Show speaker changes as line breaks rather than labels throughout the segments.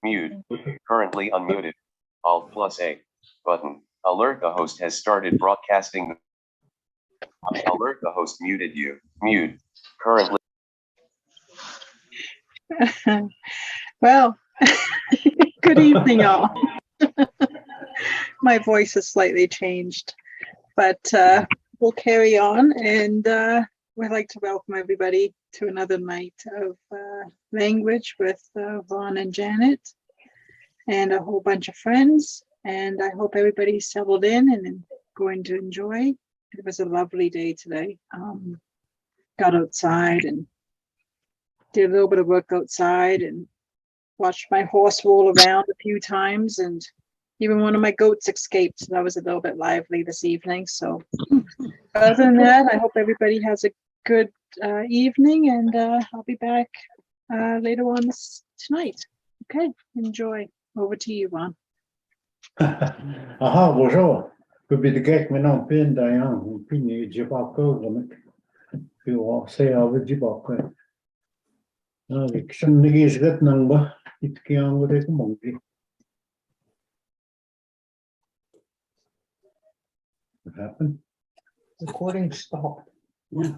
Mute. Currently unmuted. Alt plus A. Button. Alert, the host has started broadcasting. Alert, the host muted you. Mute. Currently.
Well, good evening, all. My voice has slightly changed, but we'll carry on, and we'd like to welcome everybody to another night of language with Vaughn and Janet and a whole bunch of friends. And I hope everybody's settled in and going to enjoy. It was a lovely day today. Got outside and did a little bit of work outside and watched my horse roll around a few times, and even one of my goats escaped. So that was a little bit lively this evening. So other than that, I hope everybody has a good evening, and I'll be back later on tonight. Okay, enjoy. Over to you, Ron.
Aha, bonjour. Puis de gek maintenant peine d'ailleurs, puis ni j'ai pas encore donc puis on sait avec du pas quoi. Avec son néglige gat namba, it qui en gode ko mongi. What happened?
Recording stopped.
Yeah.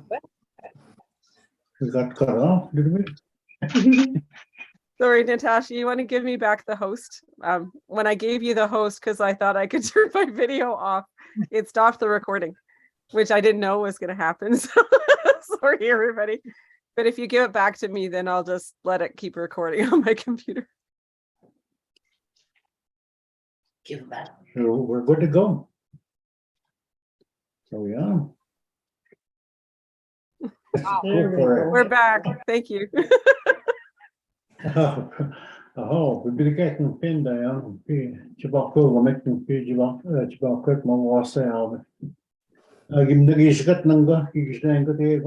We got cut off, did we?
Sorry, Natasha, you want to give me back the host? When I gave you the host, because I thought I could turn my video off, it stopped the recording, which I didn't know was going to happen. So sorry, everybody. But if you give it back to me, then I'll just let it keep recording on my computer.
Give it back.
So we're good to go. So we are.
We're back. Thank you.
Oh, we be getting pinned down. Chibako, making Chibako, my was out. I give the gish got number, he's going to take.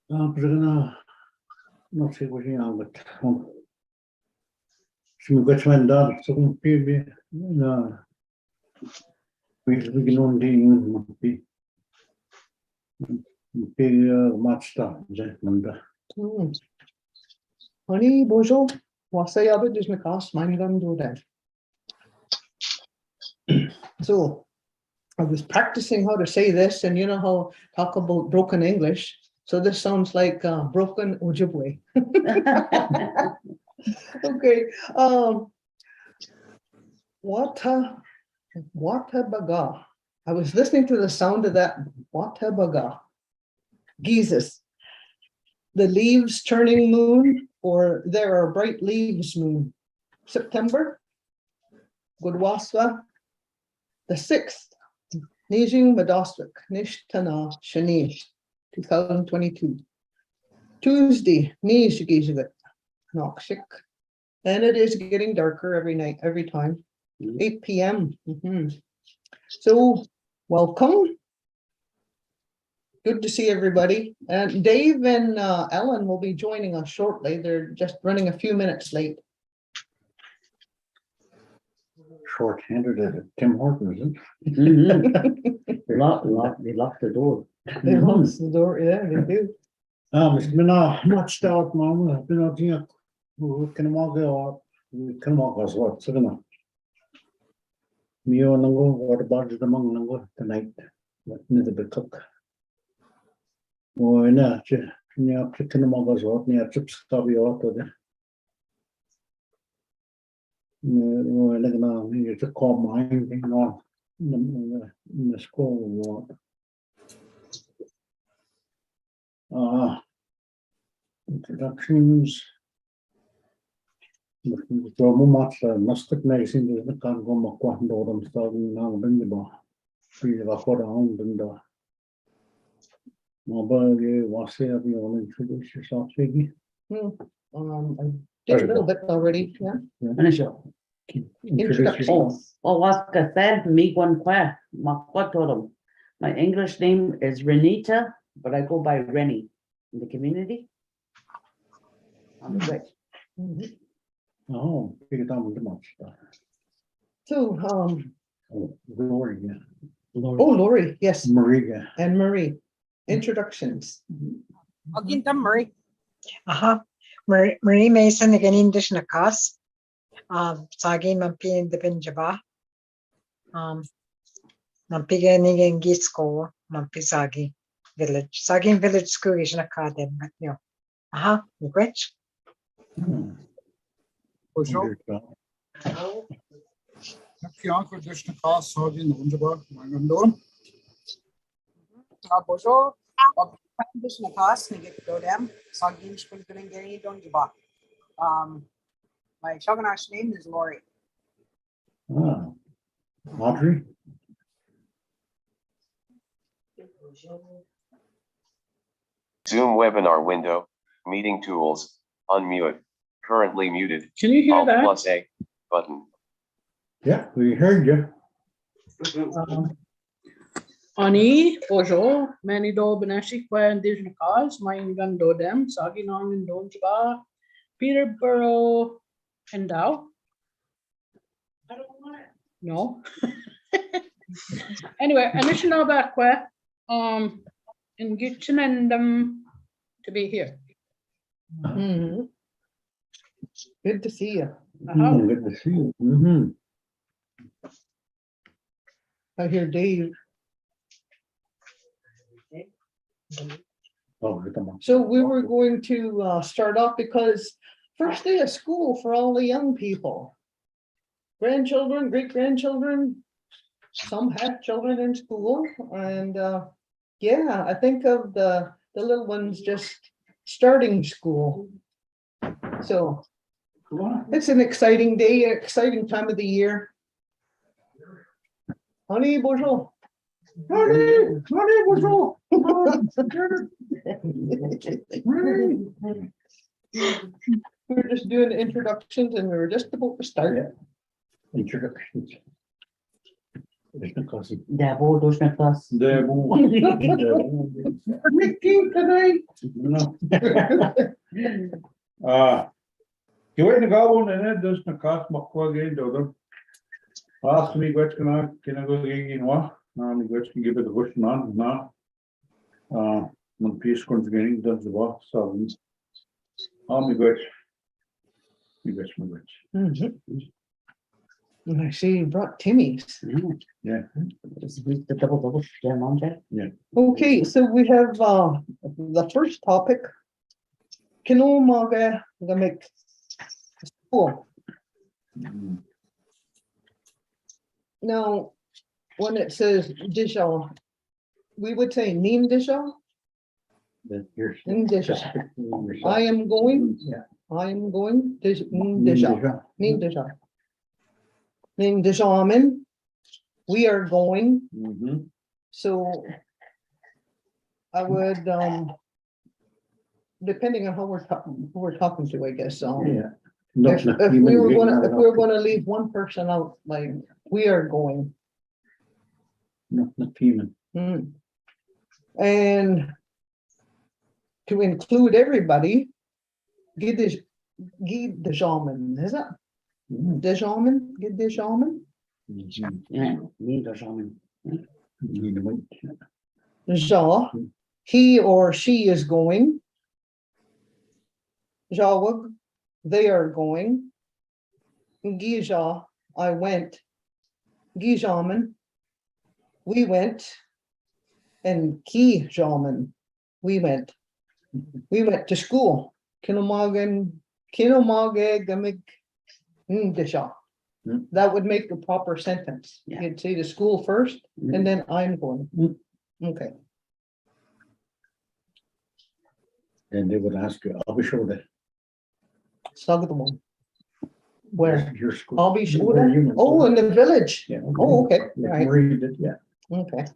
Not say what you are, but she got my dog, so maybe no. We can only be much stuff, number.
Honey, bonjour. What's the other? Just my cost. Mine gonna do that. So I was practicing how to say this, and you know how talk about broken English. So this sounds like broken Ojibwe. Okay. Watabaga. I was listening to the sound of that Watabaga. Jesus. The leaves turning moon, or there are bright leaves moon. September. Gudwaswa. The 6th. Nijing Madostik. Nishtana Shanish. 2022. Tuesday. Nijigizit. Nokshik. And it is getting darker every night, every time. 8 p.m. So welcome. Good to see everybody. And Dave and Ellen will be joining us shortly. They're just running a few minutes late.
Short-handed at Tim Hortons, isn't it?
They locked the door.
They lost the door. Yeah, they do.
It's been much out, Mom. I've been out here. We can walk out. We can walk us what? So, no. Me and Nango, what about the Mang Nango tonight? What need to be cook? Oh, no, yeah, chicken mogos what near chips stubby out of there. No, like now, you to call mine thing on in the school. Introductions. So much must have magazine is the can't go my quantum door starting now, bring the bar. Free the around and Mobile was here. You want to introduce yourself, Siggy?
I did a little bit already. Yeah.
Initial.
Introductions.
Oh, what's the said me one qua? My English name is Renita, but I go by Rennie in the community. On the way.
Oh, pick it down with the much.
So,
Lori, yeah.
Lori, yes,
Maria.
and Marie. Introductions.
I'll get them, Murray.
Marie Mason again Indish Nakas. Sagi Mampin the Pinjaba. Mampigan again Gisko, Mampisagi village. Sagi village school is Nakadem, but you. Aha, which?
Bonjour. Kianko Dishna Kos Hogi Nunjaba, Mangandor.
Bonjour. English Nakas, Nigam, Sagin Springani Donjaba. My Shoganash name is Lori.
Audrey.
Zoom webinar window, meeting tools, unmute, currently muted,
Can you hear
Alt
that?
plus A, button.
Yeah, we heard you.
Ani, bonjour, many do Beneshi, where indigenous cause, my gun do them, Sagi non and don't bar, Peterborough and Dow. I don't want it. No. Anyway, Anishinaabemowin, in Gitchin and to be here.
Mhm. Good to see you.
Good to see you.
I hear Dave. So we were going to start off because first day of school for all the young people. Grandchildren, great-grandchildren, some have children in school, and yeah, I think of the little ones just starting school. So it's an exciting day, exciting time of the year. Honey, bonjour.
Honey, bonjour.
We were just doing introductions and we were just about to start.
Introductions.
Dabo, Doshna class.
Mickey tonight. No. You wait to go on and it doesn't cost much again, Dodo. Ask me what's gonna can I go again what? What's can give it a question on now. When peace comes getting does the work, so me good. Me good.
And I see you brought Timmy's.
Yeah.
The double, yeah, mom, Jack.
Okay, so we have the first topic. Kinomaga make school. Now, when it says Disha, we would say Nin Disha. Nin Disha. I am going.
Yeah.
I am going. Nin Disha. Nin Disha. Nin Dishaman. We are going. So I would depending on who we're talking to, I guess. If we were gonna leave one person out, like we are going.
Not human.
And to include everybody, Guy de Jamin, is it? De Jamin, Guy de Jamin?
Yeah, need or shaman.
Ja, he or she is going. Jawag, they are going. Gija, I went. Gijaman, we went. And Ki Jaman, we went. We went to school. Kinomage Gamig Ndisha. That would make the proper sentence.
Yeah.
You'd say the school first and then I'm going. Okay.
And they would ask you, I'll be sure that.
Sagadamon. Where?
Your school.
I'll be sure.
Where you went.
Oh, in the village.
Yeah.
Oh, okay.
Yeah,
Right.
Marie did, yeah.
Okay.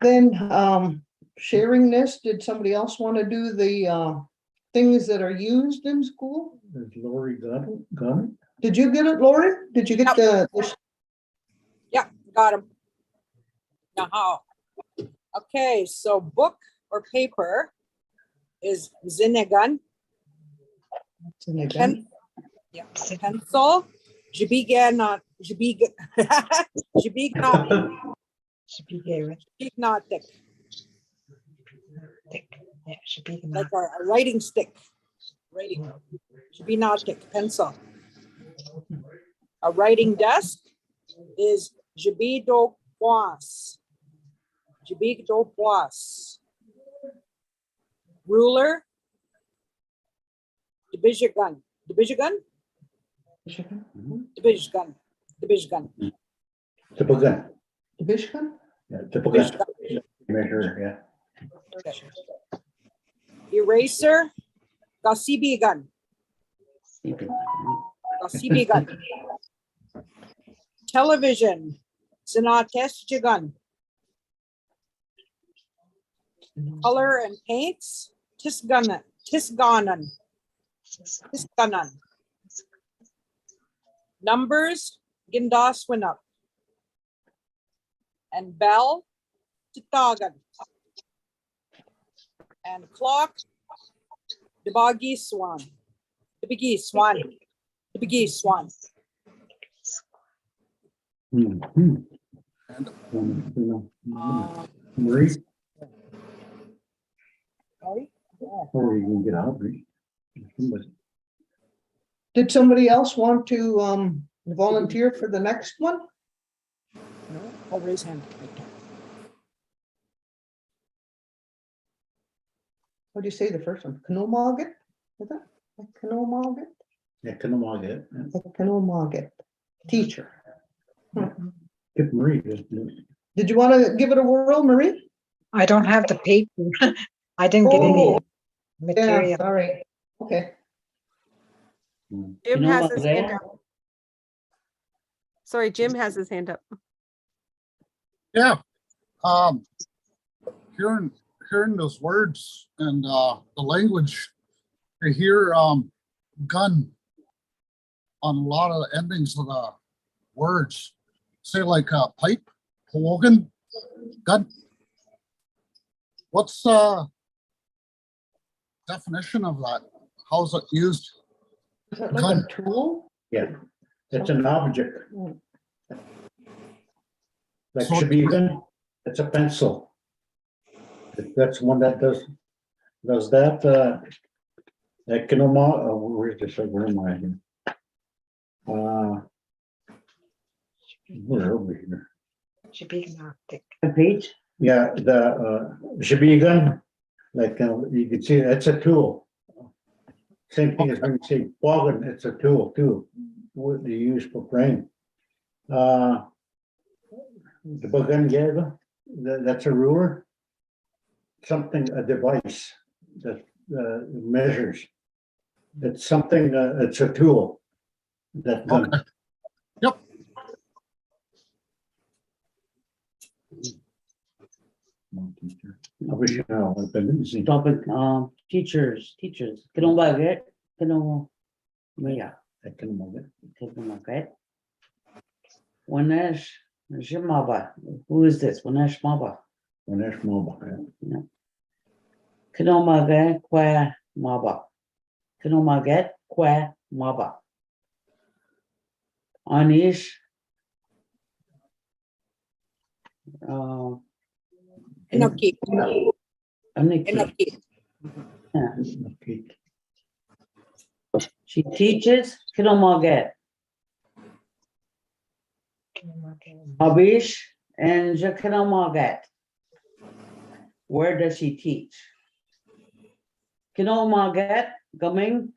Then sharing this, did somebody else want to do the things that are used in school?
Has Lori got it?
Did you get it, Lori? Did you get the
Yeah, got him. Now how? Okay, so book or paper is zinegan.
again?
Yeah, pencil. Jibiganatic.
Yeah, should be
like a writing stick. Writing. Jibinatik, pencil. A writing desk is jibido poas. Jibido poas. Ruler, division. Division? Division. Division.
Tipagan.
Bishkan?
Yeah, Tipagan. Measure, yeah.
Eraser, gasibigan. Gasibigan. Television, sinatesjigan. Color and paints, tisganan. Tisganan. Tisganan. Numbers, gindaswinap. And bell, titagan. And clock, debagi swan. Debigi swan. Debigi swan.
Marie,
Sorry?
or you can get out, Marie. Somebody-
Did somebody else want to volunteer for the next one?
No, I'll raise hand.
What do you say the first one? Kanomaget? Is that? Kanomaget?
Yeah, Kanamaga.
Kanomaget. Teacher.
Get Marie. Just do it.
Did you want to give it a whirl, Marie?
I don't have the paper. I didn't get any
Oh, yeah,
material.
sorry. Okay.
Jim has his hand
Kinoma
up. Sorry, Jim has his hand up.
Yeah, hearing those words and the language, I hear gun on a lot of the endings of the words. Say like pipe, hogan, gun. What's the definition of that? How's it used?
Is that like a tool?
Yeah, it's an object.
Mm.
Like
So-
Shabigan, it's a pencil. That's one that does that, that Kanoma, where's this, where am I here? Where over here?
Should be an optic.
page.
Yeah, the, Shabigan, like, you can see, it's a tool. Same thing as when you say boggin, it's a tool too, what you use for brain. The boggin, yeah, that's a ruler. Something, a device that measures. It's something, it's a tool. That gun.
Okay. Yep.
I wish you know, I've been using.
Topic, teachers. Kinomaget. Maya.
I can move it.
Kinomaget. Wanesh Jimaba. Who is this? Wanesh Maba.
When there's mobile.
Kinomaget Kwa Maba. Kinomaget Kwa Maba. Anish.
Inoki.
Aniki.
Inoki.
Yeah.
Okay.
She teaches Kinomaget. Abish and Kinomaget. Where does she teach? Kinomaget Gaming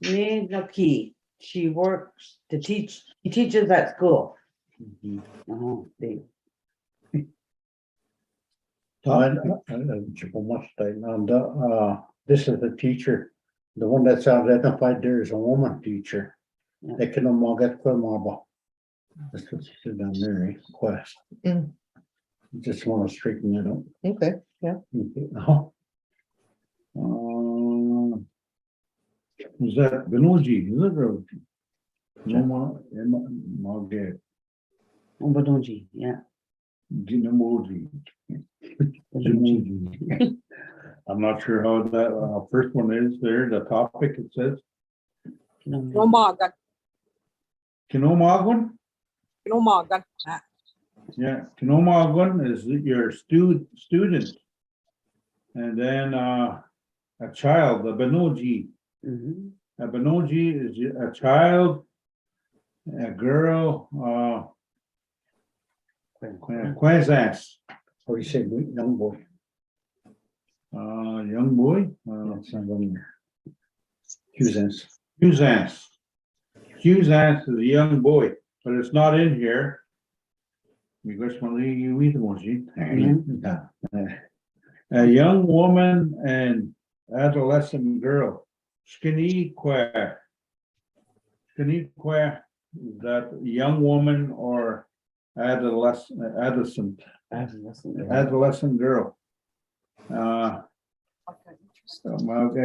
Ni Naki. She works to teach. She teaches at school. They-
This is the teacher, the one that's identified there is a woman teacher.
Yeah.
They can all get mobile. That's what she said down there, Quest.
Mm.
Just want to straighten it out.
Okay, yeah.
Okay, now. Is that Benoji? Is it or? Margaret,
Ombadonji, yeah.
Ginamoji. Ginamoji. I'm not sure how that first one is there, the topic it says.
Kinomagan.
Kinomagwan?
Kinomagan.
Yeah, Kinomagwan is your student. And then a child, a Benoji.
Mhm.
A Benoji is a child, a girl, Quasas. How do you say young boy? Young boy? It's not on there. Qzance. Qzance. Qzance is a young boy, but it's not in here. Because when you read the emoji. A young woman and adolescent girl. Skinny queer. Skinny queer, that young woman or adolescent girl.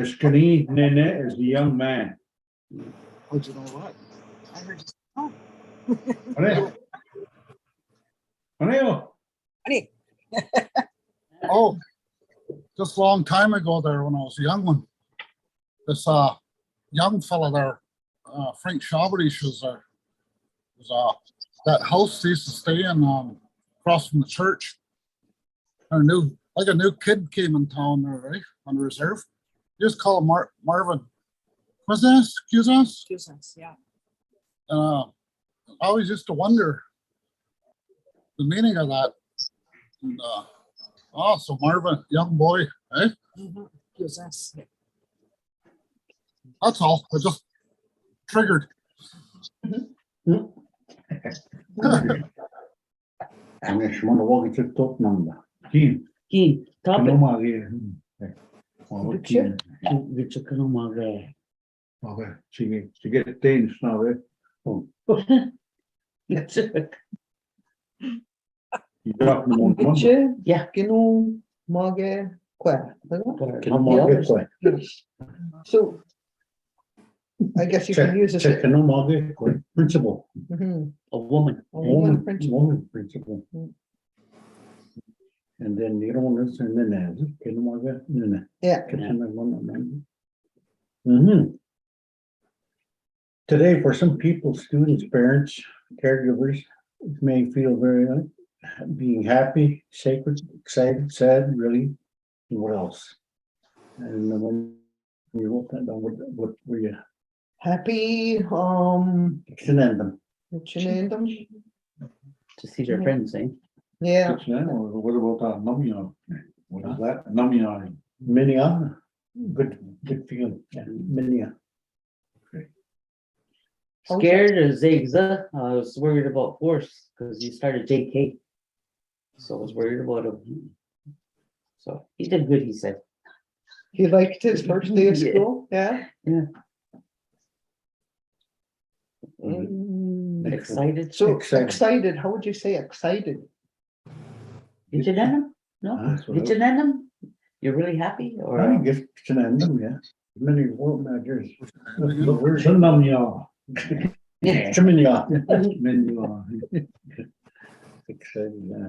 Skinny nene is the young man.
How'd you know what? I heard you. Honey.
Oh, just a long time ago there when I was a young one. This young fella there, Frank Shabarish was there. Was that house he used to stay in across from the church. A new kid came in town there, right? On the reserve. You just call him Marvin. What's this? Excuse us?
Yeah.
I always used to wonder the meaning of that. And, so Marvin, young boy, eh?
Mm-hmm.
That's all. It just triggered.
Anishinaabemowin walking to the top number. Keen.
Keen, topic.
Kanumagi.
Which Kanumagi.
Okay, she get things now, eh? Oh, you dropped them on number.
Biche,
Yeah.
Kinu, Mage, Kwa.
Kanumagi, quoi.
Yes. So I guess you can use this.
Kanumagi, quoi. Principal.
Mhm.
A woman.
A woman principal.
Woman principal. And then the other one is and then as Kanumagi, nene.
Yeah.
Mm-hmm. Today, for some people, students, parents, caregivers, it may feel very being happy, sacred, excited, sad, really. What else? And when you wrote that down, what were you?
Happy,
Extendum.
Chinandum.
To see their friends, eh?
Yeah.
What about Namion? What is that? Namion. Minia. Good feeling. Yeah, Minia.
Scared of Zigza. I was worried about Force because he started JK. So I was worried about him. So he did good, he said.
He liked his first day of
Yeah.
school. Yeah.
Yeah.
Mm.
Excited.
So
Excited.
excited. How would you say excited?
Vigilanum? No?
That's what I-
Vigilanum? You're really happy? Or
I guess Extendum, yeah. Many world managers. But where's the Namion?
yeah.
Minia. Excited, yeah.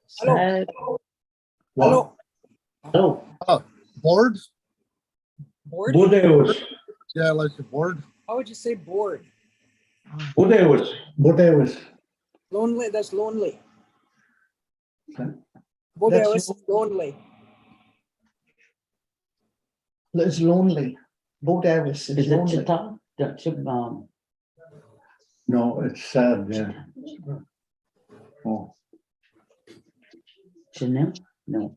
Sad.
Hello.
Oh,
Bored?
Bored?
Budeus.
Yeah, like a bored.
How would you say bored?
Budeus.
Lonely. That's lonely.
Huh?
Bodeus is lonely.
It's lonely. Bodavis is
is it
lonely.
Chita?
No, it's sad, yeah. Oh,
Chanel? No.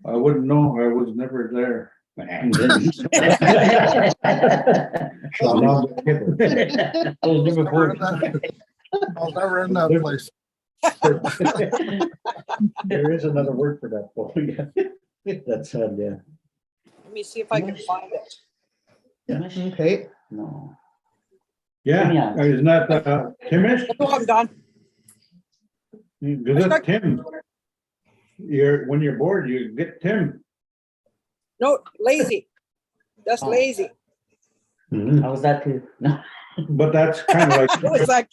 I wouldn't know, I was never there.
I was never born.
I was never in that place.
There is another word for that. Oh, yeah. That's sad, yeah.
Let me see if I can find it.
Okay.
No.
Yeah, isn't that Timish?
Oh, I'm done.
Because that's Tim. When you're bored, you get Tim.
No, lazy. That's
Oh.
lazy.
How was that too? No.
But that's kind of like,
How was that?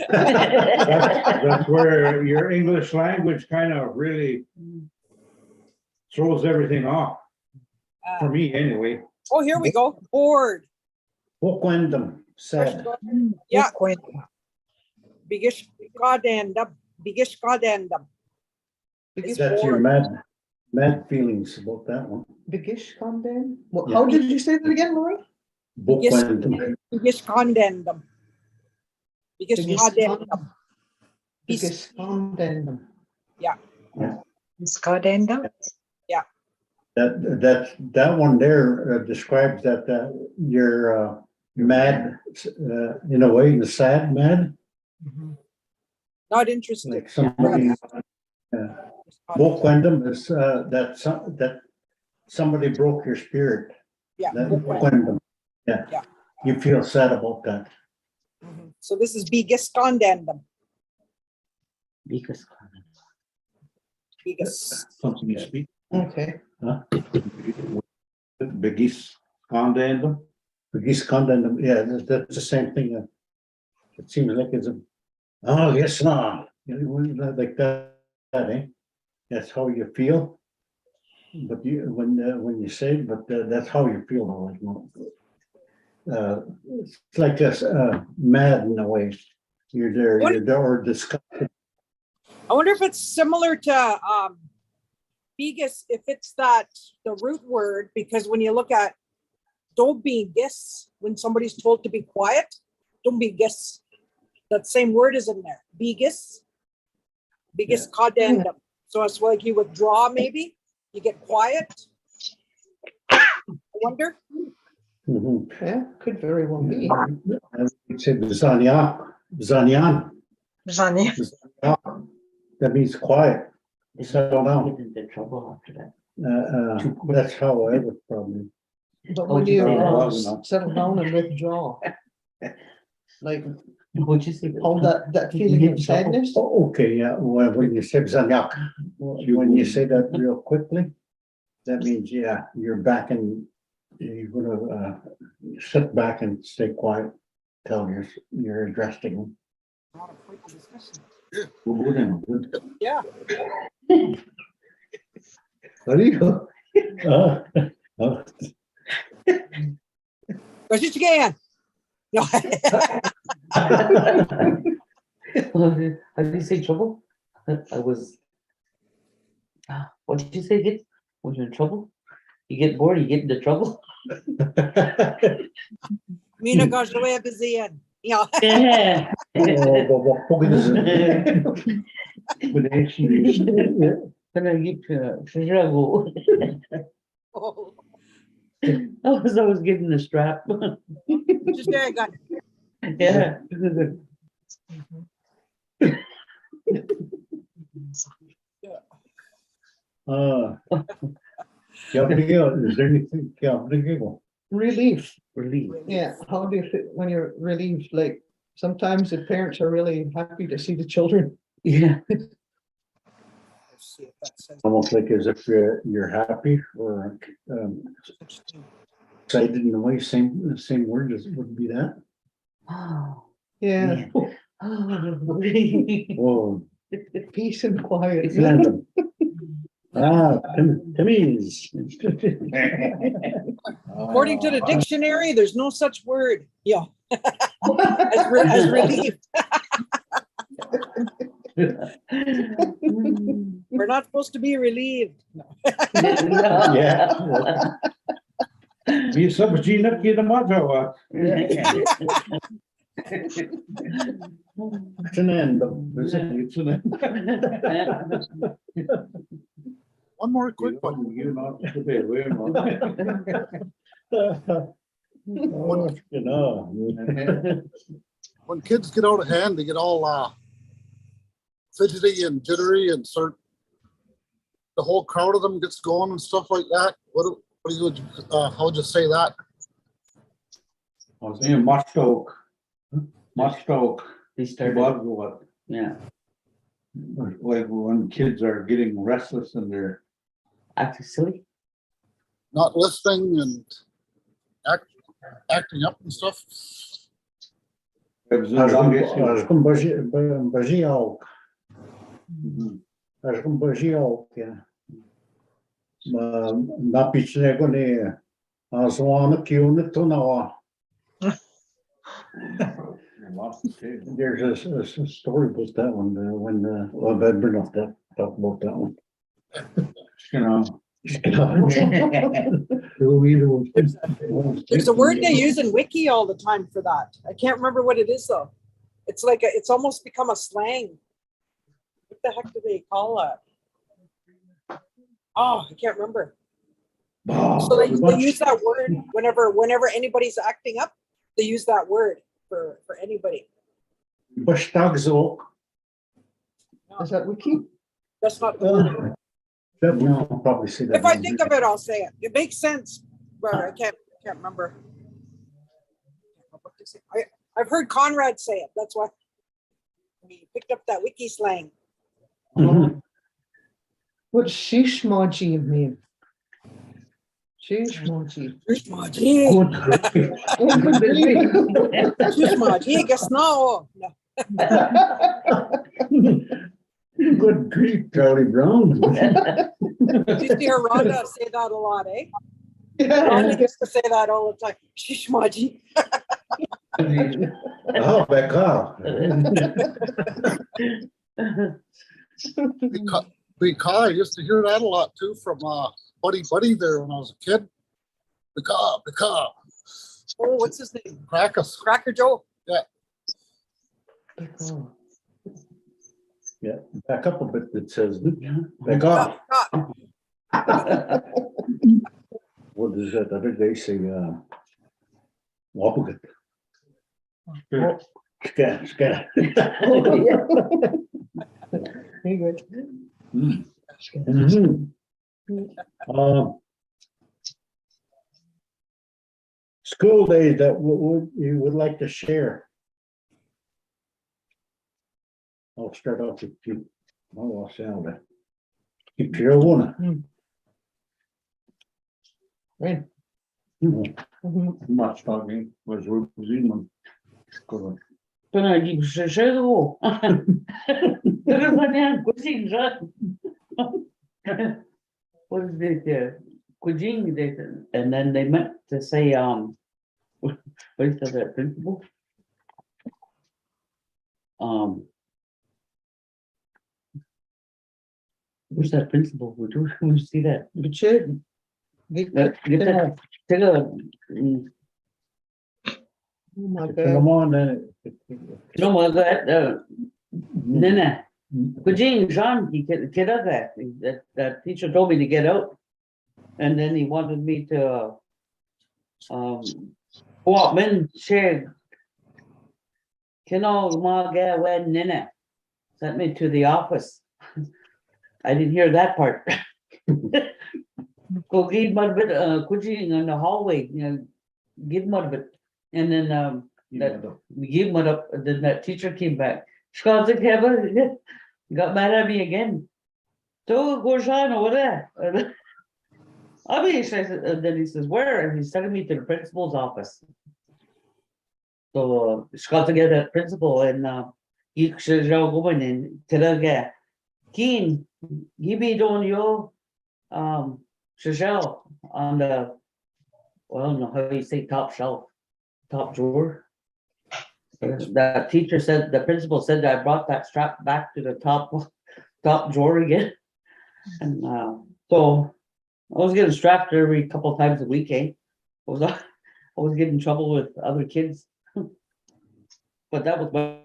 that's where your English language kind of really throws everything off. For me, anyway.
Oh, here we go. Bored.
Bokwendum, sad.
Yeah. Biggest goddamn biggest goddamn.
Biggest,
That's your mad feelings about that one.
biggest condemn? What,
Yeah.
how did you say that again, Laura?
Biggest,
Bookwind.
biggest goddamn. Biggest
Biggest
goddamn.
Biggest condemn.
Skadenda.
That one there describes that you're mad in a way, the sad mad,
Not interested.
like somebody. Bokwendum is that somebody broke your spirit.
Yeah.
That
bookwind.
bokwendum. Yeah.
Yeah.
You feel sad about that.
So this is biggest goddamn.
Because
Biggest.
Something you speak.
Okay.
Biggest condemnum. Biggest condemnum. Yeah, that's the same thing. It seems like it's oh yes, no, like that, eh? That's how you feel. But when you say it, but that's how you feel. Like, it's like this mad in a way. You're there or disgusted.
I wonder if it's similar to biggest, if it's the root word, because when you look at don't be guess, when somebody's told to be quiet, don't be guess. That same word is in there. Biggest goddamn. So it's like you withdraw, maybe you get quiet. I wonder.
Yeah, could very well be.
You'd say Zanyan.
Zania.
That means quiet. Settle down.
get into trouble after that.
That's how I would probably.
But
Oh,
when
you
you
say
settle down and withdraw, like
What'd you say?
all that feeling of sadness.
Oh, okay, yeah. Well, when you say Zanyak, when you say that real quickly, that means you're back and you're gonna sit back and stay quiet till you're addressing.
Yeah.
What do you?
Where's it again? No.
How did you say trouble? I was. What did you say again? When you're in trouble, you get bored, you get into trouble.
Mina gosh, the way up is the end. Yeah.
Yeah. When I get trouble,
Oh,
I was always getting the strap.
just there, I got
Yeah.
Is there anything?
Relief.
Relief.
Yeah. How do you feel when you're relieved? Like sometimes the parents are really happy to see the children.
Yeah.
Let's see if that says.
Almost like as if you're happy or excited in a way. Same word as would be that.
Oh,
Yeah.
man.
Whoa.
Peace and quiet.
Random. Timmy's.
According to the dictionary, there's no such word. Yeah. as relieved. We're not supposed to be relieved.
Yeah. We subject not get a mother. It's an end. It's an end.
One more quick one.
You not to be aware, you know.
When kids get out of hand, they get all fidgety and jittery and start. The whole crowd of them gets going and stuff like that. What do you how would you say that?
I was saying Mustoke.
They started.
What?
Yeah.
Like when kids are getting restless and they're
Acting silly.
Not listening and acting up and stuff.
There's a story about that one, when, well, I'd bring up that, talk about that one. You know.
There's a word they use in Wiki all the time for that. I can't remember what it is though. It's like it's almost become a slang. What the heck do they call that? Oh, I can't remember. So they use that word whenever anybody's acting up. They use that word for anybody.
Bush dogs all.
Is that Wiki?
That's not the word.
No, I'll probably see that.
If I think of it, I'll say it. It makes sense, but I can't remember. I've heard Conrad say it. That's why we picked up that Wiki slang.
What shishmaji mean? Shishmaji.
Shishmaji. Shishmaji, guess no.
Good grief, Charlie Brown.
You see her Rhonda say that a lot, eh? Rhonda used to say that all the time. Shishmaji.
Oh, Becca.
I used to hear that a lot too from Buddy there when I was a kid. Becca.
Oh, what's his name?
Crackus.
Cracker Joe.
Yeah.
Yeah, back up a bit, it says, back off. What is that? I think they say, Wapagat. Ska.
Very good.
School days that you would like to share. I'll start off with you. Oh, I'll sound it. Keep your one.
Right.
Much talking was Zeman.
Понадеюсь, живу. What is it? Cuisine, and then they meant to say, what is that principal? Who's that principal? Who see that?
Richard.
Get that. Take a.
Oh my
Come
God.
on, then.
No, that. Nene. Cuisine, Jean, he get out there. That teacher told me to get out. And then he wanted me to go up and share. Bagida'waad Nene. Sent me to the office. I didn't hear that part. Go give mud bit cooking in the hallway, give mud bit. And then we give mud up, and then that teacher came back. Got mad at me again. So go shine over there. Then he says, where? And he's sending me to the principal's office. So got to get that principal and he says, go in and tell her, Keen, give me don't you Shishel on the, well, I don't know how you say top shelf, top drawer. The teacher said, the principal said that I brought that strap back to the top drawer again. And so I was getting strapped every couple of times a week, eh? I was getting in trouble with other kids. But that was my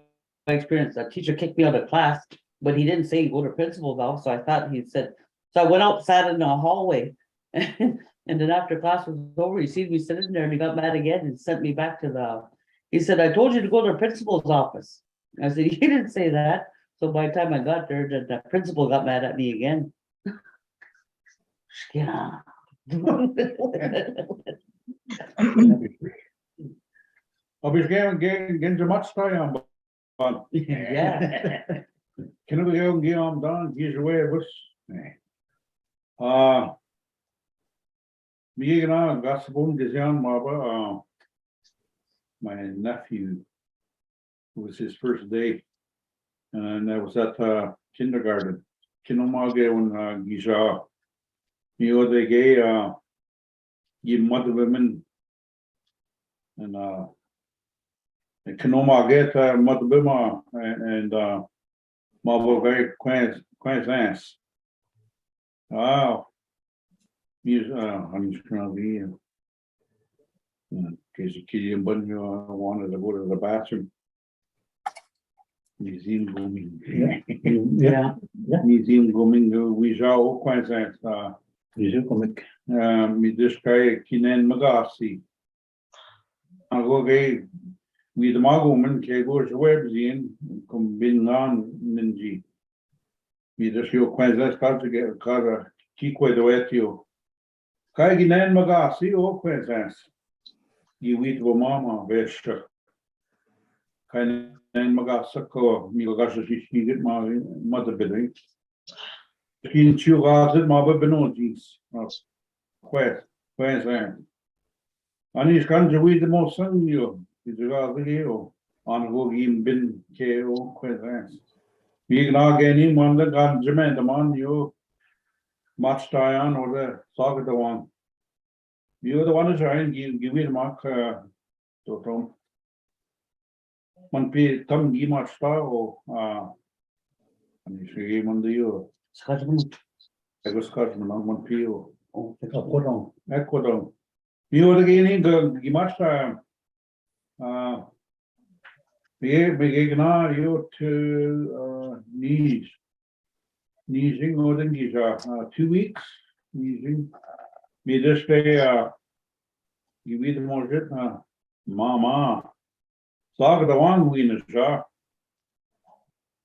experience. That teacher kicked me out of class, but he didn't say go to principal's office. So I thought he said, so I went out, sat in the hallway, and then after class was over, he seen me sitting there and he got mad again and sent me back to he said, I told you to go to the principal's office. I said, he didn't say that. So by the time I got there, the principal got mad at me again. Yeah.
I'll be getting too much time, but
Yeah.
can we go and get on done? He's away of us. Me and I got some young my nephew, it was his first day, and that was at kindergarten. Anishinaabemowin Gisha. They gave give mother women and Kanoma get Matabima and Marble very Queensland. Wow. He's I'm just gonna be in case the kid and Bunny wanted to go to the bathroom. Museum going.
Yeah.
Museum going we saw Queensland. Museum comic. Me this guy Kinan Magasi. I go gay. We the Magoman Kegos Webzine come bin on Ninji. Me the show Queensland got to get a car Kikwe the Wetio. Kaiginan Magasi or Queensland. You eat with Mama, Vesha. Kainan Magasako, Migashi, she get my mother bidding. Skin chew out at Maba Benojis. Queensland. And he's going to read the most son you. He's a video on who him been KO Queensland. We can again him on the gun, Jermaine, the man you match tie on or the soccer the one. You're the one who's trying to give me the mark to from. One P come give much star or and you see him on the you.
Scotchman.
I was Scotchman on one P or
Oh,
you were again give much time. We ignore you to knees. Kneesing more than these 2 weeks. Kneesing. Me this day you read the more shit Mama. Sag the one winners ja.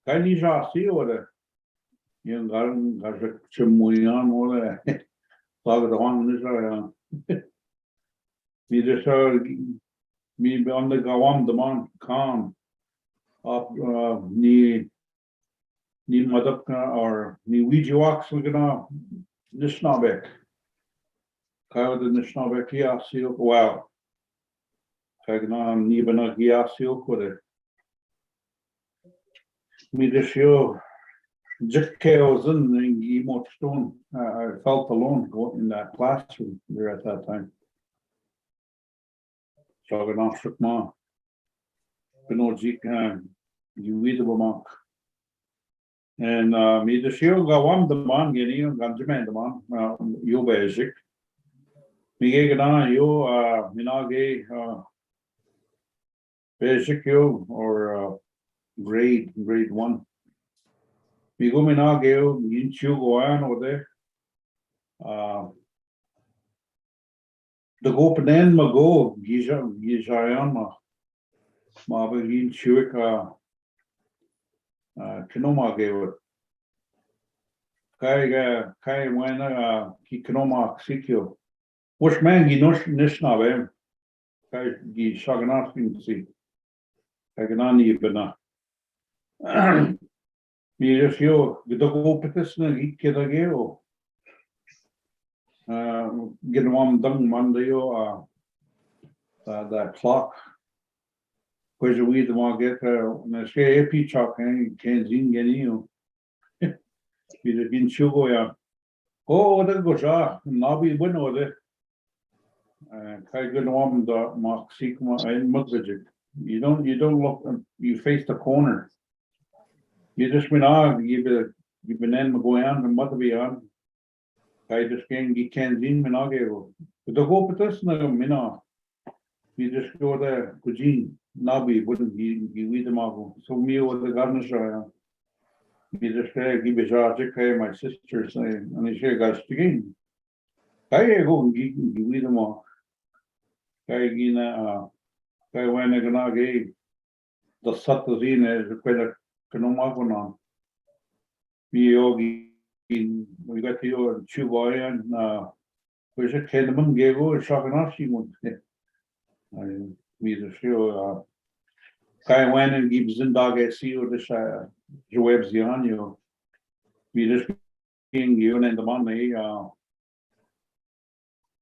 Kan you just see what the young got a chimuyan or the sag the one winners me just me on the Gawam the man calm up ni Madaka or ni Ouija walks looking up Nishnabek. Kyle the Nishnabek yeah see wow. Kagnan Nibana Giasio with it. Me this show just chaos in the stone. I felt alone going in that classroom there at that time. So I got shook ma. Benojik you read the mark. And me the show got one the man getting Ganjaman the man you basic. Me get on you Minage basic you or grade 1. We go Minage in Chu go on over there. The go then mago Gizayan ma begin Chuik Kinoma gave it. Kai when ki Kinoma Sikyo. Which man gi Nishnabem Kai gi Shaganaskin see. Kaganani bena. Me just yo the go petition eat kedageo. Get one done Monday that clock. Where's the weed the one get when I say AP chalk and can't get you. We just been sugar ya. Oh, that goes now we win over there. Kai good one the mark Sigma and Mudvijik. You don't look you face the corner. You just went on, you've been in going on and mother be on. I just can't get cans in Minagero. But the go petition Mina. You just go there, cuisine, Nabi wouldn't you eat them all. So me over the gardeners you just give a jar my sister saying and I say guys again. I go and give eat them all. I gina I went gonna give the Satazine is quite a Kanomagonon. We got your Chuboy and where's a Kedman Gego, Shakanashi one. We the show Kai went and gives in dog at sea or the Joebs Yanyo. We just being you and the money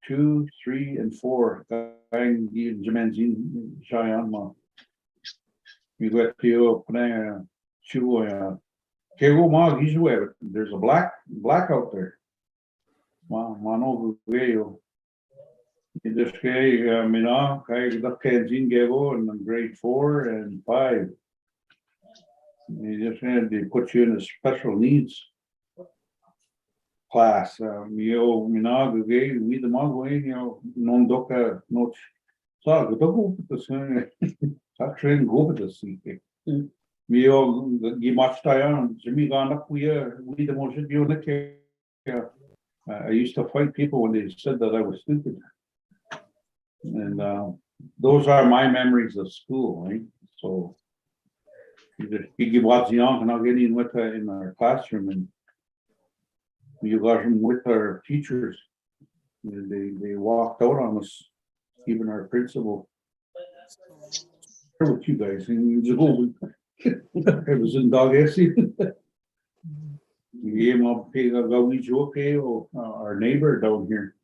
2, 3, and 4. Jamenzin Shayanma. We got to playing Chuboy. Kego Mag is where there's a black out there. Mano Guyo. this guy, Mina, that canteen gave in grade 4 and 5. You just had to put you in a special needs class. Mina, the guy, we the mug, non doca, not. So, the dog, the train go with the sea. We all give much time. Jimmy gone up, we the motion you look here. I used to fight people when they said that I was stupid. And those are my memories of school, right? So you give what's young and I'll get in with in our classroom and you got them with our teachers. They walked out on us, even our principal. With you guys, and you go. It was in Doggessie. We gave him up our neighbor down here.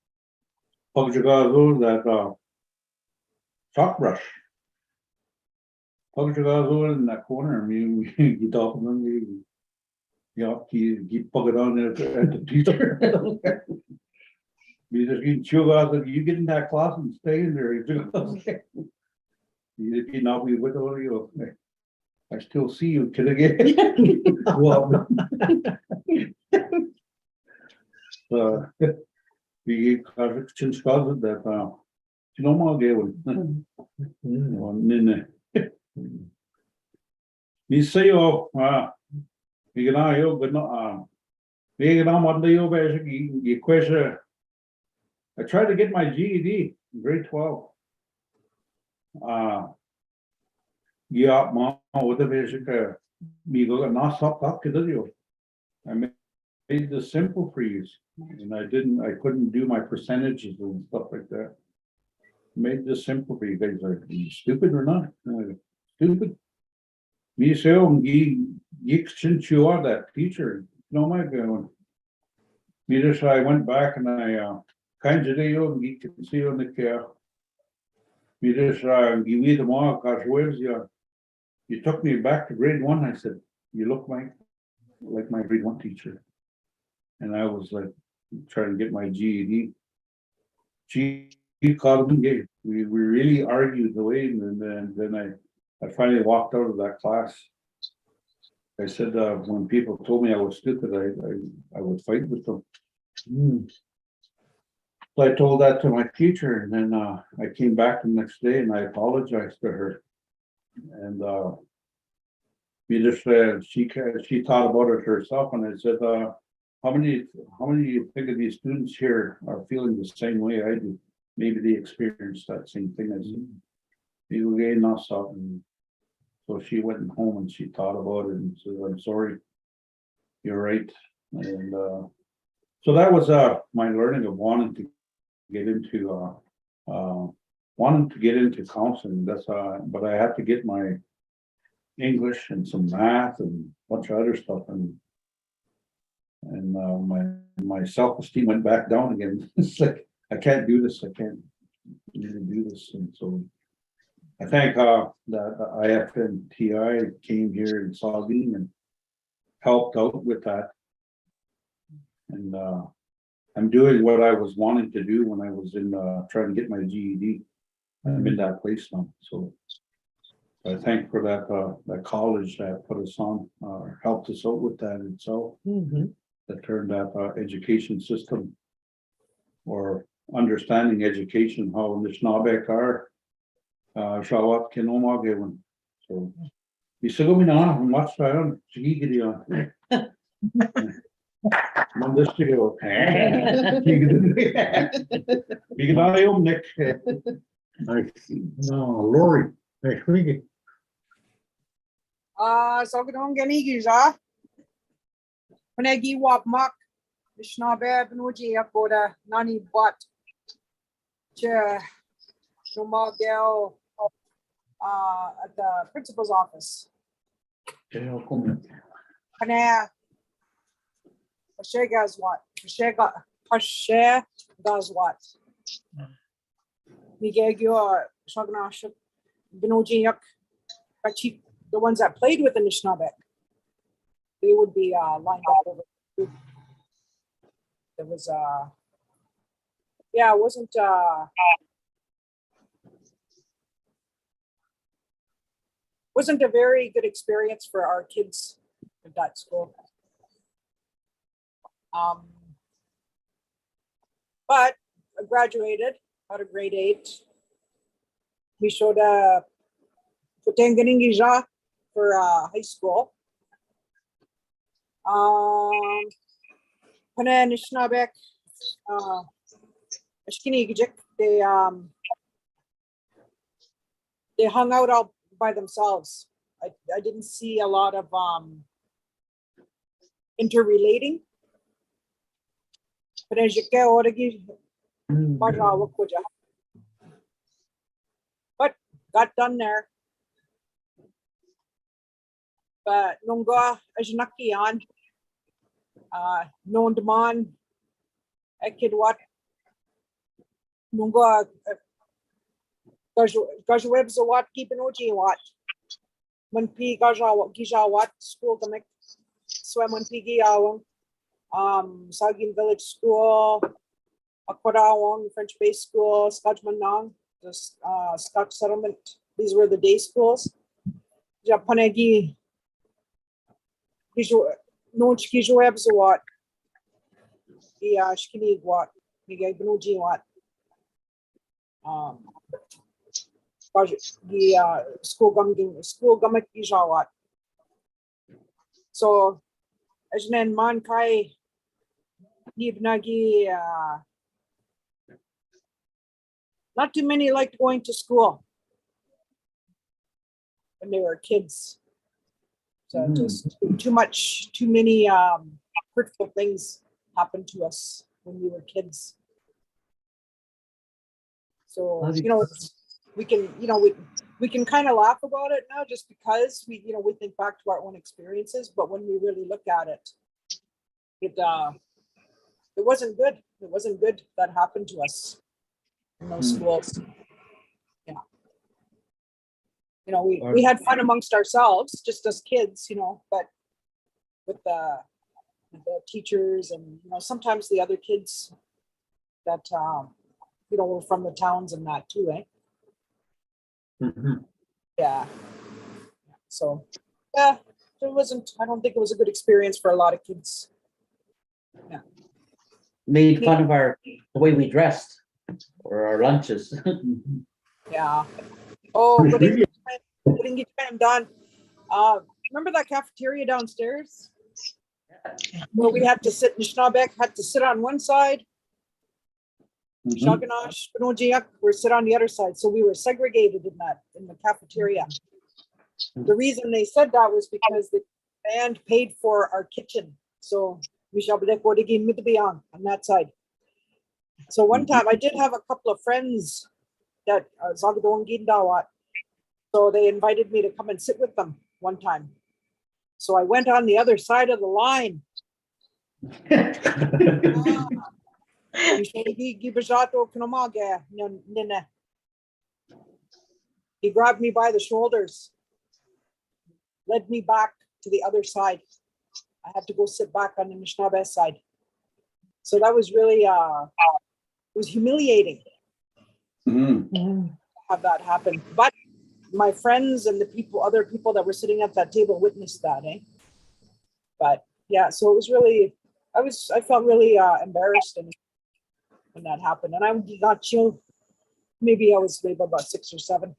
Pugagazo, that chalk brush. Pugagazo in that corner. I mean, you talk to them, you pug it on at the teacher. You just you get in that class and stay in there. You not be with all you. I still see you, kid again. Well, we since that you know more game. We say you can but not we can Monday you question. I tried to get my GED in grade 12. Yeah, mom, with the basic me go not stop up to the I made this simple for you, and I couldn't do my percentages and stuff like that. Made this simple for you guys. Are you stupid or not? Stupid. Me say, since you are that teacher, no my going. Me just I went back and I kind of you can see on the care. Me just give me the mark, gosh, where's your you took me back to grade 1. I said, you look like my grade 1 teacher. And I was like trying to get my GED. She called me. We really argued the way, and then I finally walked out of that class. I said when people told me I was stupid, I would fight with them. So I told that to my teacher, and then I came back the next day and I apologized to her. And we just she thought about it herself, and I said, how many do you think of these students here are feeling the same way I do? Maybe they experienced that same thing as you again, not something. So she went home and she thought about it and said, I'm sorry, you're right. And so that was my learning of wanting to get into counseling. That's but I had to get my English and some math and a bunch of other stuff, and my self-esteem went back down again. It's like I can't do this. I can't really do this, and so I thank that IFNTI came here in Saugeen and helped out with that, and I'm doing what I was wanting to do when I was in trying to get my GED. I'm in that place now, so I thank for that college that put us on, helped us out with that itself. That turned that education system or understanding education, how Anishinaabeg are, Shawat Kinomagewin. So you still going on much time, Chigidi on. This to go. You can only own Nick. No, Lori, next week.
So gano'n ganigis, Panegi wap mak, Anishinaabemowin ako da nani bat. Che, Shumagel, at the principal's office. Pana, Pashega's what? Pashega's what? Migegyo, Shagnash, Benojinyak, Pachik. The ones that played with Anishinaabeg, they would be lined up over. There was yeah, it wasn't a very good experience for our kids at that school. But I graduated out of grade 8. We showed a for high school. Anishinaabemowin, they hung out all by themselves. I didn't see a lot of interrelating. But got done there. But nungga ajnakian non demand ekidwat nungga gajweb zawat kipenoji wat man pi gijawat school kamek swam man pi giyawang Sagin Village School, Akwadawang French Bay School, Skajmanang, the Scotch Settlement. These were the day schools. Japanegi Nonch Kijoebzawat, Shkinigwat, Migay Benujiwat, the school gamek Gijawat. So, Ajnen man kai nibnagi not too many liked going to school when they were kids. So just too many hurtful things happened to us when we were kids. So we can we can kind of laugh about it now just because we think back to our own experiences, but when we really look at it, it wasn't good. It wasn't good that happened to us in those schools. Yeah. We had fun amongst ourselves, just as kids, but with the teachers and sometimes the other kids that were from the towns and that too, eh? Yeah. So yeah, I don't think it was a good experience for a lot of kids. Yeah.
Made fun of the way we dressed or our lunches.
Yeah. Oh, we didn't get time done. Remember that cafeteria downstairs? Where we had to sit, Anishinaabemowin had to sit on one side. Shaganash, Benojiak were sit on the other side. So we were segregated in the cafeteria. The reason they said that was because the band paid for our kitchen. So we shall be on that side. So one time I did have a couple of friends that Bagida'waad. So they invited me to come and sit with them one time. So I went on the other side of the line. He grabbed me by the shoulders, led me back to the other side. I had to go sit back on the Anishinaabemowin side. So that was really, it was humiliating to have that happen. But my friends and other people that were sitting at that table witnessed that, eh? But yeah, so it was really, I felt really embarrassed when that happened. And I got chilled. Maybe I was maybe about 6 or 7.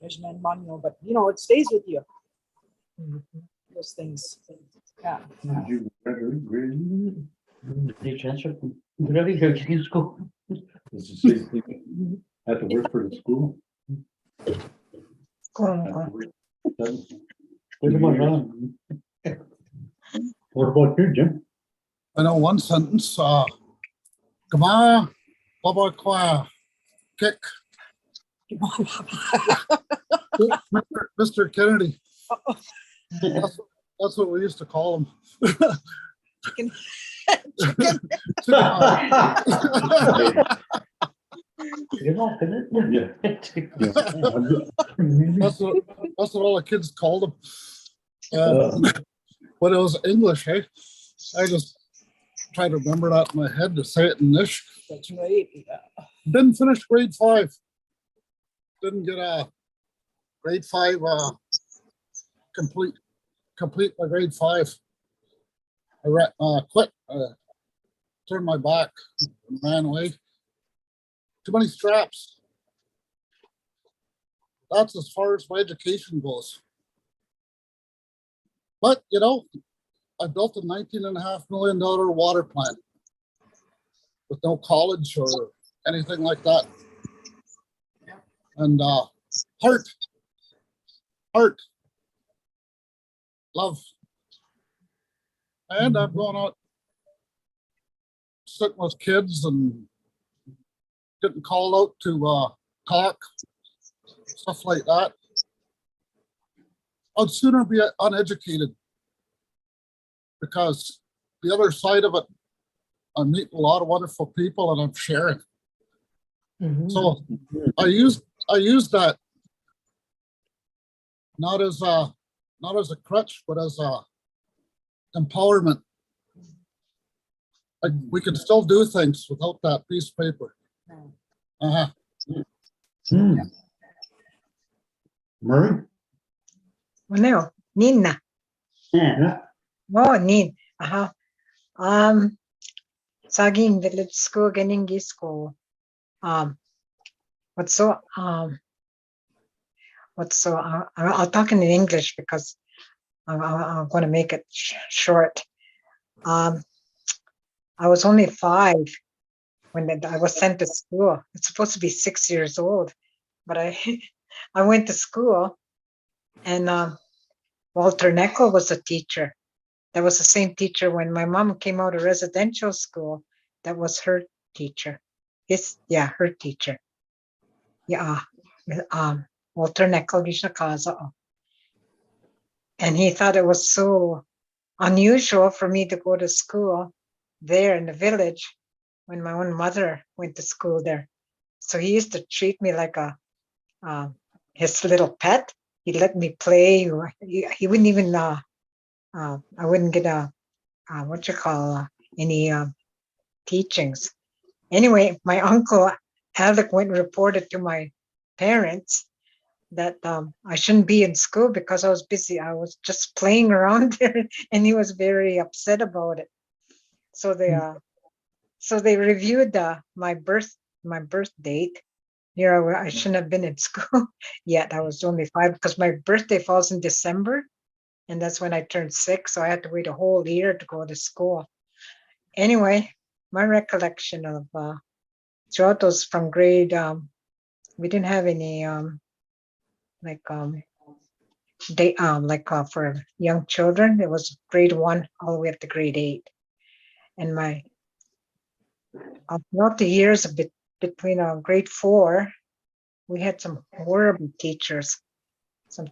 But it stays with you. Those things. Yeah.
Did you graduate?
They transferred from Gravy school.
It's the same thing. Had to work for the school. What about you, Jim?
I know one sentence. Gama, Baba Kwa, kick. Mr. Kennedy. That's what we used to call him.
Chicken.
That's what all the kids called him. But it was English, hey? try to remember that in my head to say it in this.
That's right. Yeah.
Didn't finish grade 5. Didn't get a grade 5 complete my grade 5. I quit. Turned my back and ran away. Too many straps. That's as far as my education goes. But, you know, I built a $19.5 million water plant with no college or anything like that. And heart, love. And I'm going out sitting with kids and getting called out to talk, stuff like that. I'd sooner be uneducated, because the other side of it, I'm meeting a lot of wonderful people and I'm sharing. So I use that not as a crutch, but as a empowerment. Like, we can still do things without that piece of paper.
Murray?
Well, Nina.
Yeah.
Oh, Nin. Saging village school, Geningi school. I'll talk in English because I'm going to make it short. I was only 5 when I was sent to school. It's supposed to be 6 years old, but I went to school, and Walter Neckel was a teacher. That was the same teacher when my mom came out of residential school. That was her teacher. Her teacher. Yeah, Walter Neckel Gishnakaza. And he thought it was so unusual for me to go to school there in the village when my own mother went to school there. So he used to treat me like his little pet. He'd let me play. He wouldn't even I wouldn't get any teachings. Anyway, my uncle Alec went and reported to my parents that I shouldn't be in school because I was busy. I was just playing around there, and he was very upset about it. So they reviewed my birth date. Here I shouldn't have been in school yet. I was only 5 because my birthday falls in December, and that's when I turned 6. So I had to wait a whole year to go to school. Anyway, my recollection of throughout those from grade, we didn't have any for young children. It was grade 1 all the way up to grade 8. And throughout the years between grade 4, we had some horrible teachers.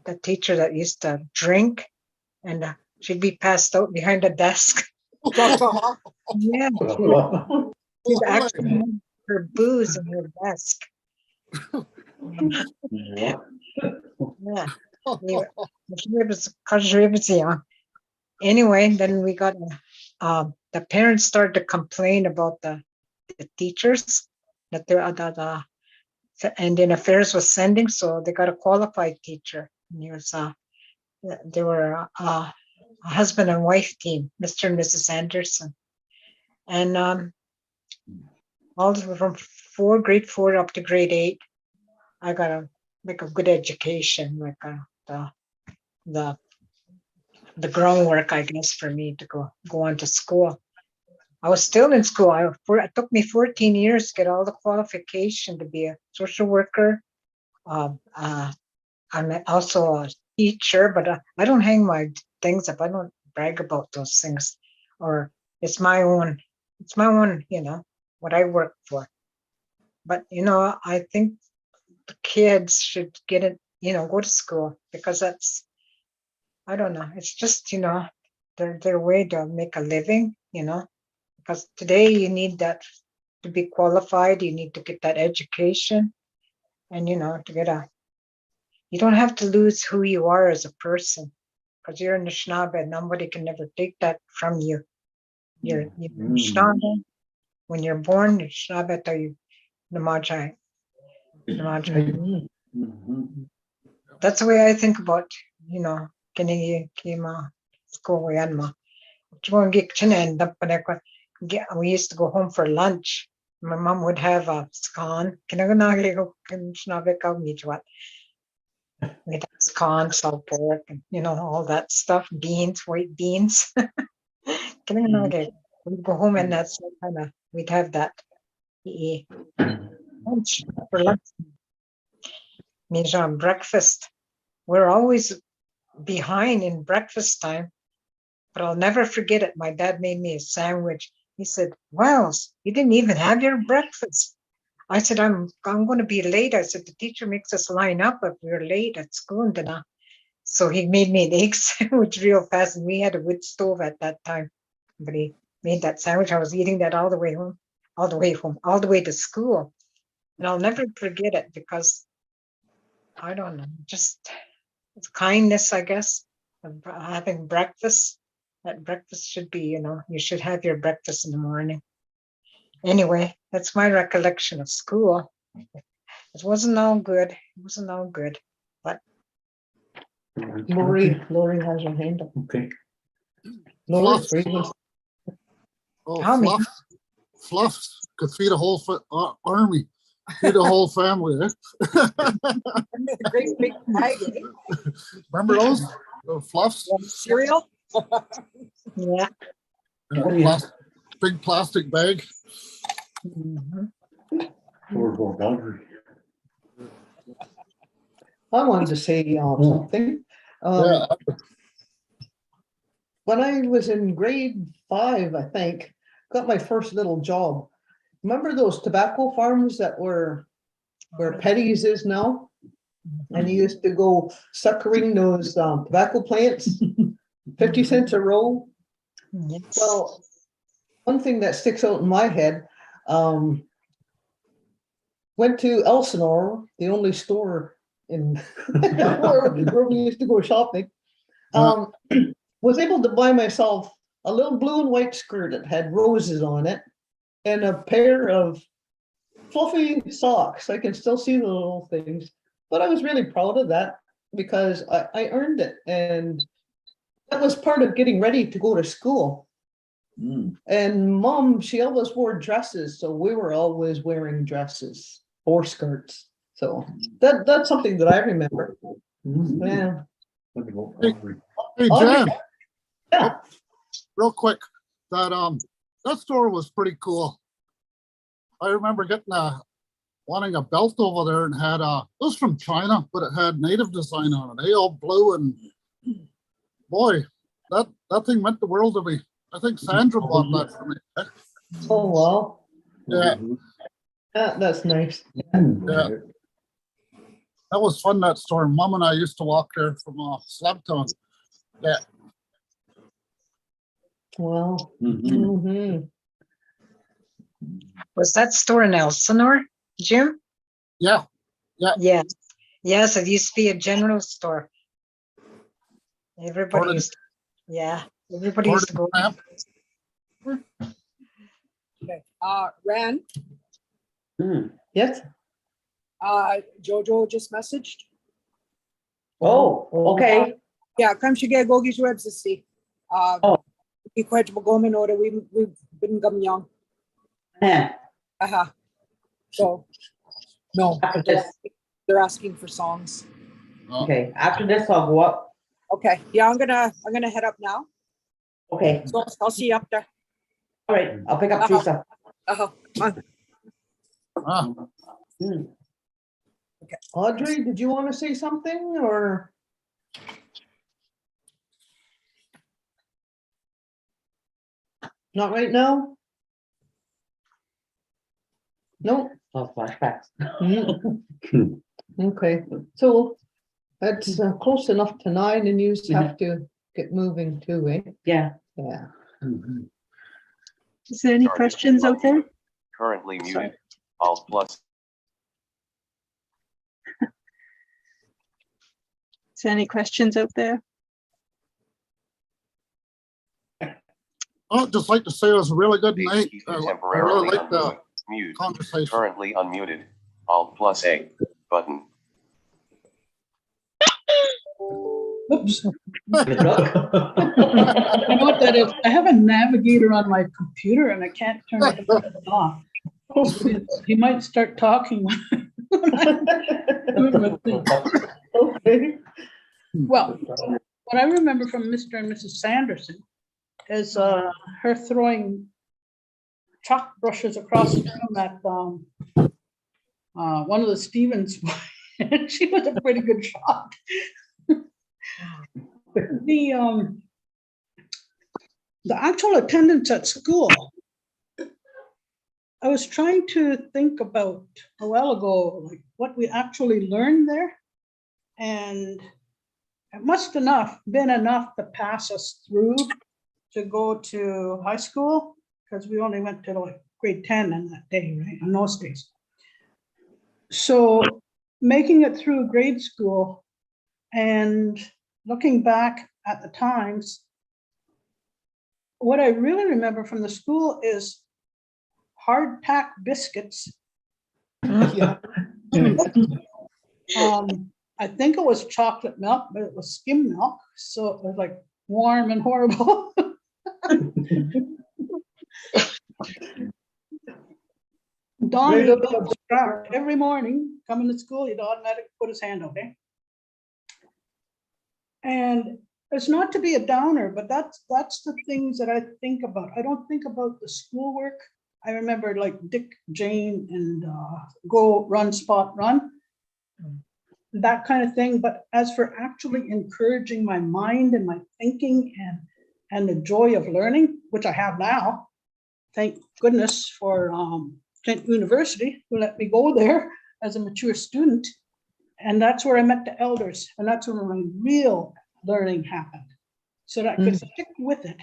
A teacher that used to drink, and she'd be passed out behind a desk. Yeah, she'd actually have her booze in her desk. Yeah. Anyway, then we got the parents started to complain about the teachers that the Indian Affairs was sending, so they got a qualified teacher. And he was they were a husband and wife team, Mr. and Mrs. Anderson, and all from grade 4 up to grade 8, I got a good education, the groundwork, I guess, for me to go on to school. I was still in school. It took me 14 years to get all the qualification to be a social worker. I'm also a teacher, but I don't hang my things up. I don't brag about those things, or it's my own, what I work for. But, I think the kids should get it, go to school, because that's, I don't know, it's just, their way to make a living, because today you need that to be qualified. You need to get that education, and, you don't have to lose who you are as a person, because you're in Anishinaabe and nobody can never take that from you. You're
Mm.
Schnabe. When you're born, you're Schnabe tayo namajay. Namajay.
Mhm.
That's the way I think about, kini kima ko yan ma. We used to go home for lunch. My mom would have a scone. We'd have scone, salt pork, and all that stuff, beans, white beans. We'd go home and that's kind of, we'd have that lunch for lunch. Means on breakfast. We're always behind in breakfast time, but I'll never forget it. My dad made me a sandwich. He said, "Wells, you didn't even have your breakfast." I said, I'm going to be late. I said, the teacher makes us line up if we're late at school. So he made me an egg sandwich real fast, and we had a wood stove at that time. But he made that sandwich. I was eating that all the way home, all the way to school. And I'll never forget it because I don't know, just it's kindness, I guess, of having breakfast. That breakfast should be, you should have your breakfast in the morning. Anyway, that's my recollection of school. It wasn't all good. It wasn't all good. But
Lori has her hand up.
Okay.
Lori,
Fluff.
Freeman.
Oh,
Tell me.
Fluff could feed a whole army, feed a whole family. Eh?
Great big bag, eh?
Remember those Fluffs?
Cereal?
Yeah.
Oh, yeah.
Big plastic bag.
Mhm.
Or Calgary.
I wanted to say something.
Yeah.
When I was in grade 5, I think, got my first little job. Remember those tobacco farms that were where Petty's is now? And you used to go suckering those tobacco plants, 50 cents a roll.
Yes.
Well, one thing that sticks out in my head, went to Elsinore, the only store in where we used to go shopping. Was able to buy myself a little blue and white skirt that had roses on it and a pair of fluffy socks. I can still see the little things, but I was really proud of that because I earned it. And that was part of getting ready to go to school.
Mm.
And Mom, she always wore dresses, so we were always wearing dresses or skirts. So that's something that I remember.
Mm.
Yeah.
What about Calgary?
Hey,
Audrey.
Jan,
Yeah.
real quick, that store was pretty cool. I remember wanting a belt over there and had it was from China, but it had native design on it, all blue, and boy, that thing meant the world to me. I think Sandra bought that for me.
Oh, wow.
Yeah,
That's nice.
yeah. That was fun, that store. Mom and I used to walk there from Slabtown. Yeah.
Wow.
Mhm.
Mhm.
Was that store in Elsinore, Jim?
Yeah.
Yeah. Yes, it used to be a general store. Everybody used to, everybody used to go.
Okay. Ran,
Yes.
Jojo just messaged.
Oh, okay.
Yeah, come sige gogi's webs to see.
Oh.
Quite gomen order we've been young.
Yeah.
So no,
After this,
they're asking for songs.
okay. After this, I'll go up.
Okay. Yeah, I'm gonna head up now.
Okay.
So I'll see you up there.
All right. I'll pick up Teresa. Hmm.
Audrey, did you want to say something or? Not right now? No.
Oh, flashbacks.
Mm. Okay, so that's close enough to 9 and you just have to get moving too, eh?
Yeah.
Yeah.
Mhm.
Is there any questions out there?
Currently
Sorry.
muted. Alt plus.
Is there any questions out there?
I'd just like to say it was a really good
Please
night.
keep
I
it
really
temporarily
like the
unmuted. Mute.
conversation.
Currently unmuted. Alt plus A button.
Oops.
Good luck.
I know what that is. I have a navigator on my computer and I can't turn it off. He might start talking. when I'm doing my thing.
Okay.
Well, what I remember from Mr. and Mrs. Sanderson is her throwing chalk brushes across the room at one of the Stevens. She was a pretty good shot. The actual attendance at school, I was trying to think about a while ago, like what we actually learned there. And it must have been enough to pass us through to go to high school, because we only went to like grade 10 in that day, right, in those days. So making it through grade school and looking back at the times, what I really remember from the school is hardtack biscuits.
Yeah.
I think it was chocolate milk, but it was skim milk, so it was like warm and horrible. Donnie
Right up
got
the-
strapped every morning coming to school. He'd automatically put his hand out, eh? And it's not to be a downer, but that's the things that I think about. I don't think about the schoolwork. I remember like Dick, Jane, and go, run, spot, run, that kind of thing. But as for actually encouraging my mind and my thinking and the joy of learning, which I have now, thank goodness for Kent University who let me go there as a mature student. And that's where I met the elders, and that's where my real learning happened. So that I could stick with it,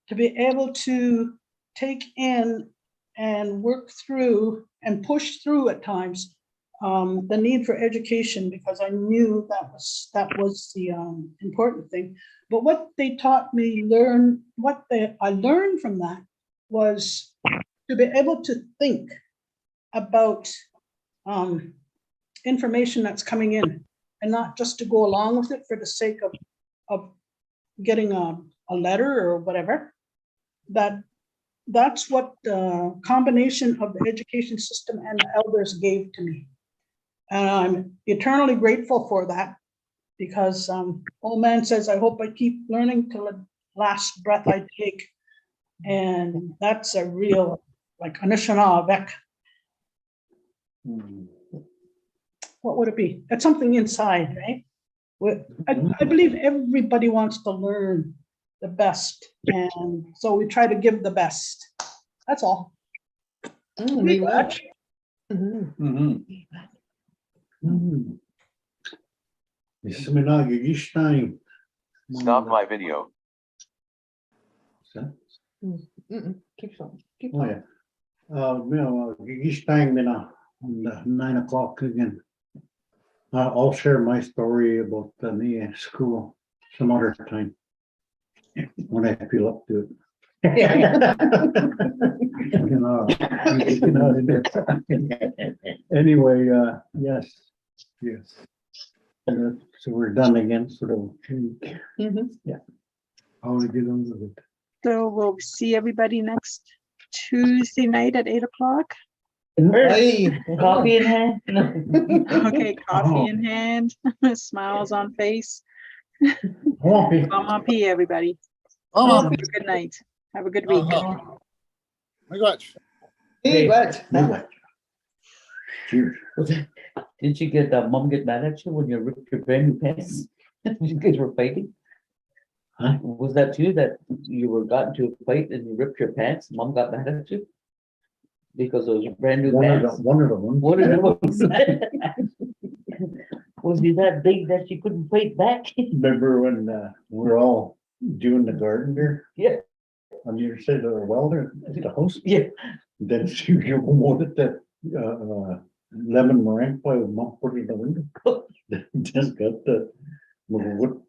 to be able to take in and work through and push through at times the need for education, because I knew that was the important thing. But what they taught me, I learned from that was to be able to think about information that's coming in, and not just to go along with it for the sake of getting a letter or whatever. That's what the combination of the education system and the elders gave to me. And I'm eternally grateful for that, because old man says, I hope I keep learning till the last breath I take. And that's a real, like, Anishinaabemowin. What would it be? It's something inside, right? I believe everybody wants to learn the best, and so we try to give the best. That's all.
Very much.
Stop my video.
Keep on.
Oh, yeah. Gigistang mina, 9 o'clock again. I'll share my story about the school some other time when I feel up to it. Anyway, yes. So we're done again for the week. Yeah. How we get on with it?
So we'll see everybody next Tuesday night at 8 o'clock.
Hey.
Coffee in hand?
Okay, coffee in hand, smiles on face.
Coffee.
Mamapi, everybody.
Oh,
Have a good night. Have a good week.
my gosh.
Hey, what?
Cheers.
Did you get mom get mad at you when you ripped your brand new pants? You guys were fighting?
Huh?
Was that you that you got into a fight and you ripped your pants? Mom got mad at you? Because it was brand new pants?
One of the ones.
What did it was? Was he that big that you couldn't fight back?
Remember when we were all doing the garden there
Yeah,
on the other side of the welder, the house?
yeah.
Then you wanted that lemon meringue pie with mom put it in the window. Just got the wood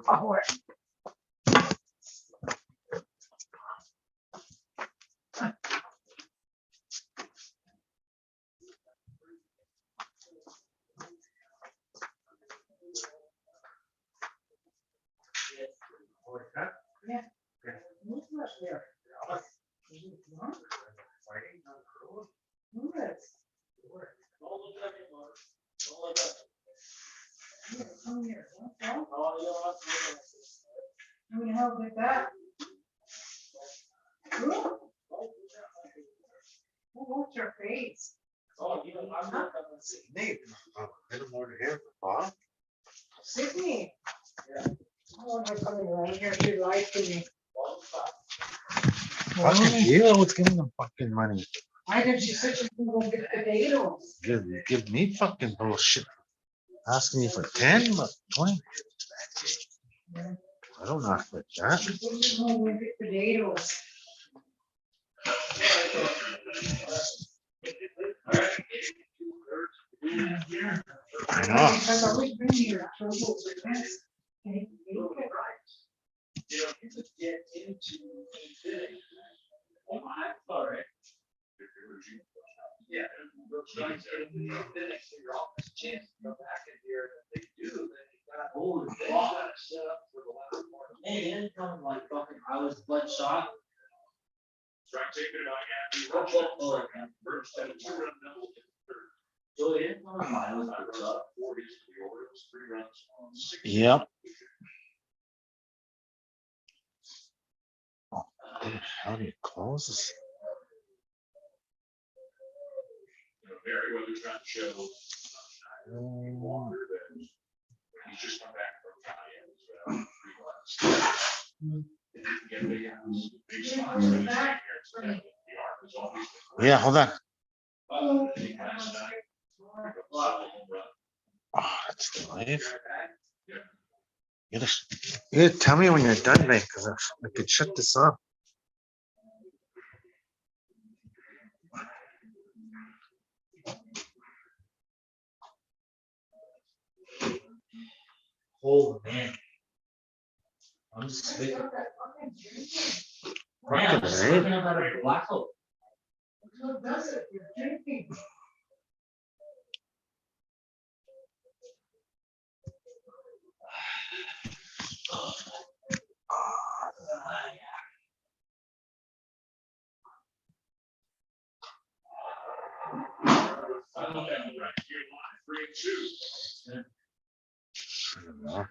power. Who the hell did that? Who? What's your face? Sydney. Oh, I'm coming around here. She lied to me.
Fucking deal with giving them fucking money.
Why did she say she can go get potatoes?
Give me fucking bullshit. Asking me for 10, but 20. I don't ask for that.
She said she can go get potatoes.
I know.
Because I was bringing her trouble with this. Okay, you look at
Yep. Oh, dude, how do you close this? Yeah, hold on. Oh, that's delayed. You gotta tell me when you're done, mate, because I could shut this off.
Oh man. I'm sick.
Fucking right.
Blackout.
what does it? You're drinking.
I don't know.